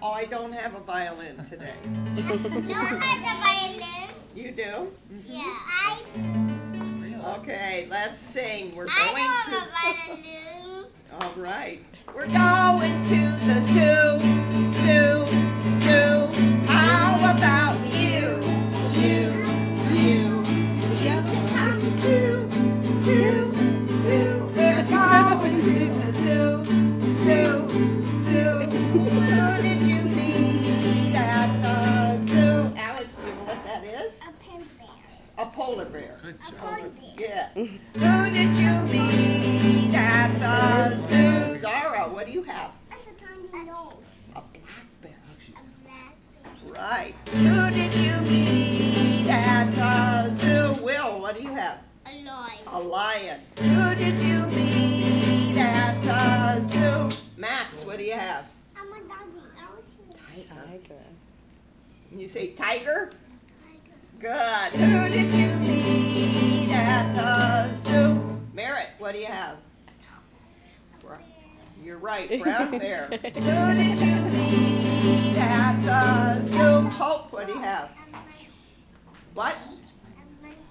Oh, I don't have a violin today. No one has a violin. You do? Yeah. I do. Okay, let's sing. We're I going don't have a violin. All right. We're going to the zoo, zoo, zoo. How about you? You. You can come too, too. We're going to the zoo, zoo, zoo. Who did you meet at the zoo? Alex, do you know what that is? A pin bear. A polar bear. A polar bear. Yes. Who did you meet at the zoo? Zara, what do you have? That's a tiny nose. A black bear. A black bear. Right. Who did you meet at the zoo? Will, what do you have? A lion. A lion. Who did you meet at the zoo? Max, what do you have? I'm a doggy. Tiger. You say tiger? Tiger. Good. Who did you meet at the zoo? Merritt, what do you have? You're right, brown bear. Who did you meet at the zoo? Hope, what do you have? What?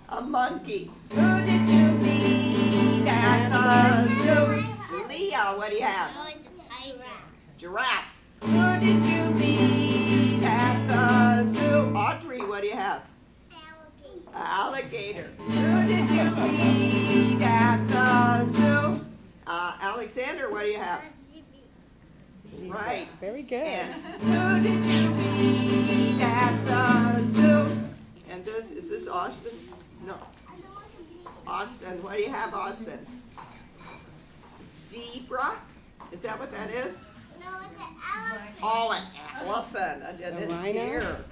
A monkey. Who did you meet at the zoo? Leah, what do you have? No, it's a giraffe. Giraffe. Who did you meet at the zoo? Audrey, what do you have? Alligator. Who did you meet at the zoo? Alexander, what do you have? Right. Very good. And who did you meet at the zoo? And is this Austin? No. Austin, what do you have, Austin? Zebra? Is that what that is? No, it's an elephant. Oh, an elephant. I didn't rhino? hear.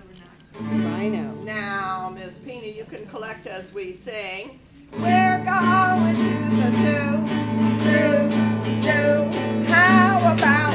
Rhino. Now, Miss Pina, you can collect as we sing. We're going to the zoo, zoo, zoo. How about